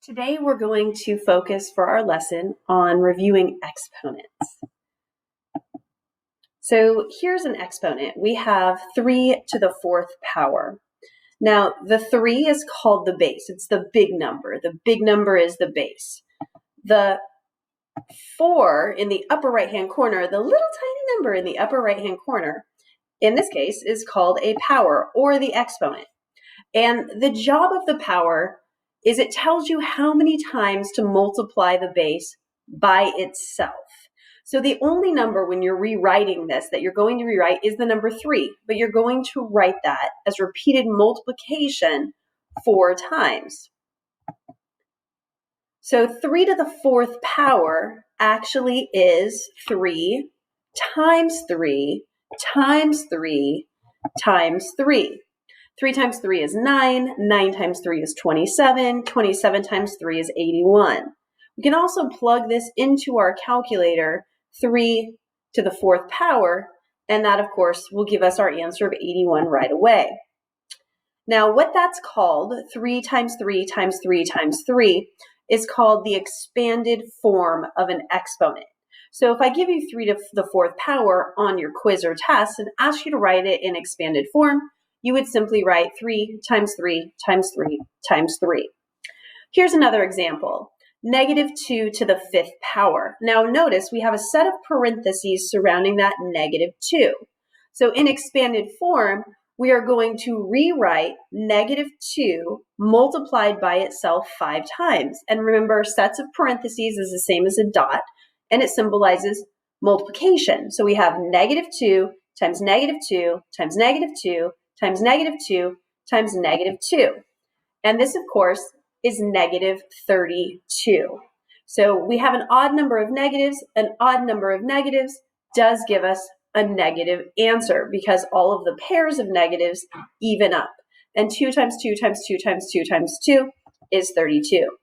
Today we're going to focus for our lesson on reviewing exponents. So here's an exponent. We have 3 to the 4th power. Now the 3 is called the base. It's the big number. The big number is the base. The 4 in the upper right-hand corner, the little tiny number in the upper right-hand corner, in this case is called a power or the exponent. And the job of the power is it tells you how many times to multiply the base by itself. So the only number when you're rewriting this that you're going to rewrite is the number 3, but you're going to write that as repeated multiplication 4 times. So 3 to the 4th power actually is 3 times 3 times 3 times 3. 3 times 3 is 9, 9 times 3 is 27, 27 times 3 is 81. We can also plug this into our calculator, 3 to the 4th power, and that, of course, will give us our answer of 81 right away. Now, what that's called, 3 times 3 times 3 times 3, is called the expanded form of an exponent. So if I give you 3 to the 4th power on your quiz or test and ask you to write it in expanded form, you would simply write 3 times 3 times 3 times 3. Here's another example, -2 to the 5th power. Now notice we have a set of parentheses surrounding that -2. So in expanded form, we are going to rewrite -2 multiplied by itself 5 times. And remember, sets of parentheses is the same as a dot, and it symbolizes multiplication. So we have -2 times -2 times -2 times -2 times -2. And this, of course, is -32. So we have an odd number of negatives. An odd number of negatives does give us a negative answer because all of the pairs of negatives even up. And 2 times 2 times 2 times 2 times 2 is 32.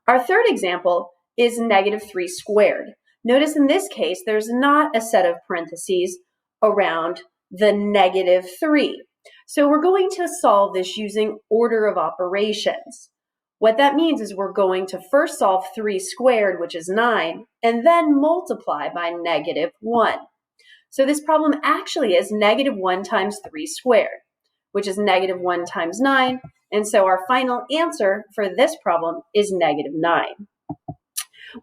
Our third example is -3 squared. Notice in this case, there's not a set of parentheses around the -3. So we're going to solve this using order of operations. What that means is we're going to first solve 3 squared, which is 9, and then multiply by -1. So this problem actually is -1 times 3 squared, which is -1 times 9, and so our final answer for this problem is -9.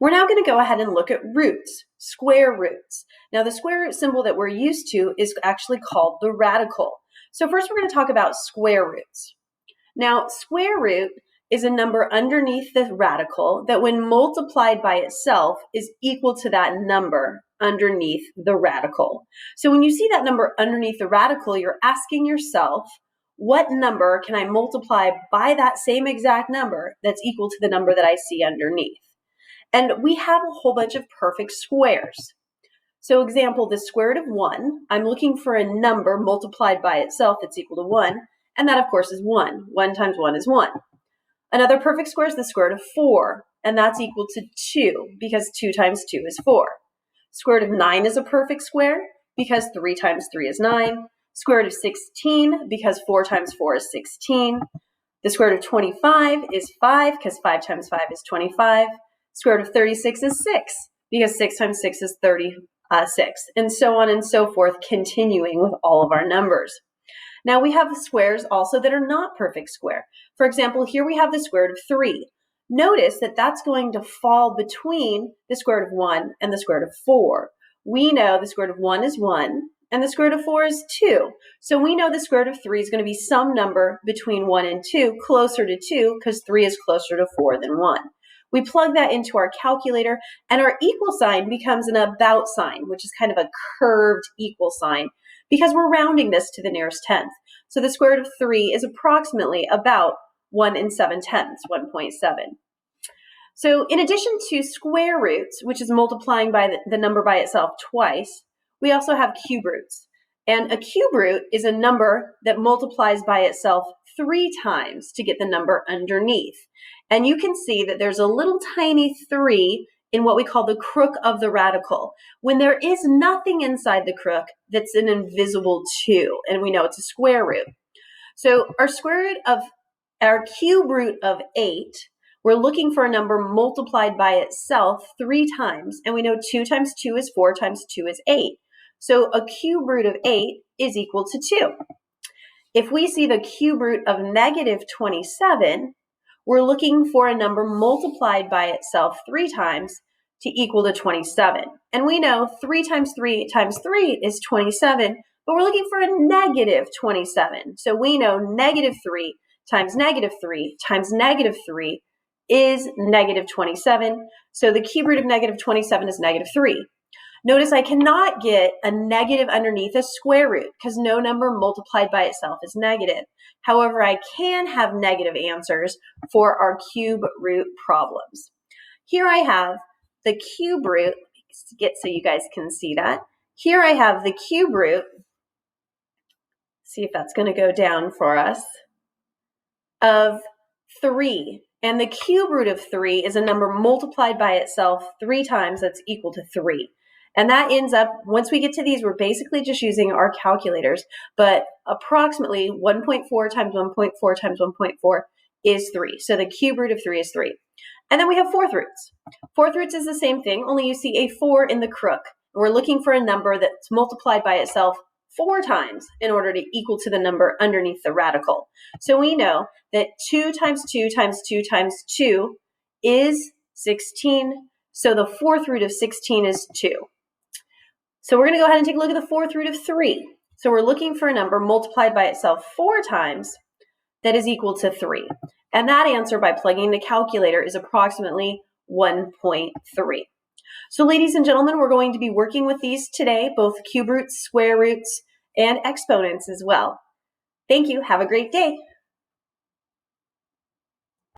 We're now going to go ahead and look at roots, square roots. Now the square root symbol that we're used to is actually called the radical. So first we're going to talk about square roots. Now square root is a number underneath the radical that when multiplied by itself is equal to that number underneath the radical. So when you see that number underneath the radical, you're asking yourself, what number can I multiply by that same exact number that's equal to the number that I see underneath? And we have a whole bunch of perfect squares. So example, the square root of 1, I'm looking for a number multiplied by itself that's equal to 1, and that of course is 1. 1 times 1 is 1. Another perfect square is the square root of 4, and that's equal to 2, because 2 times 2 is 4. Square root of 9 is a perfect square, because 3 times 3 is 9. Square root of 16, because 4 times 4 is 16. The square root of 25 is 5, because 5 times 5 is 25. Square root of 36 is 6, because 6 times 6 is 36, and so on and so forth, continuing with all of our numbers. Now we have squares also that are not perfect square. For example, here we have the square root of 3. Notice that that's going to fall between the square root of 1 and the square root of 4. We know the square root of 1 is 1, and the square root of 4 is 2. So we know the square root of 3 is going to be some number between 1 and 2, closer to 2, because 3 is closer to 4 than 1. We plug that into our calculator, and our equal sign becomes an about sign, which is kind of a curved equal sign, because we're rounding this to the nearest tenth. So the square root of 3 is approximately about 1 7/10, 1.7. So in addition to square roots, which is multiplying by the number by itself twice, we also have cube roots. And a cube root is a number that multiplies by itself 3 times to get the number underneath. And you can see that there's a little tiny 3 in what we call the crook of the radical, when there is nothing inside the crook that's an invisible 2, and we know it's a square root. So our cube root of 8, We're looking for a number multiplied by itself 3 times, and we know 2 times 2 is 4 times 2 is 8. So a cube root of 8 is equal to 2. If we see the cube root of negative 27, we're looking for a number multiplied by itself 3 times to equal to 27. And we know 3 times 3 times 3 is 27, but we're looking for a negative 27. So we know negative 3 times negative 3 times negative 3 is negative 27. So the cube root of negative 27 is negative 3. Notice I cannot get a negative underneath a square root because no number multiplied by itself is negative. However, I can have negative answers for our cube root problems. Here I have the cube root, get so you guys can see that. Here I have the cube root, see if that's going to go down for us, of 3. And the cube root of 3 is a number multiplied by itself 3 times that's equal to 3. And that ends up, once we get to these, we're basically just using our calculators, but approximately 1.4 times 1.4 times 1.4 is 3. So the cube root of 3 is 3. And then we have fourth roots. Fourth roots is the same thing, only you see a 4 in the crook. We're looking for a number that's multiplied by itself 4 times in order to equal to the number underneath the radical. So we know that 2 times 2 times 2 times 2 is 16. So the fourth root of 16 is 2. So we're going to go ahead and take a look at the fourth root of 3. So we're looking for a number multiplied by itself 4 times that is equal to 3. And that answer by plugging the calculator is approximately 1.3. So ladies and gentlemen, we're going to be working with these today, both cube roots, square roots, and exponents as well. Thank you. Have a great day.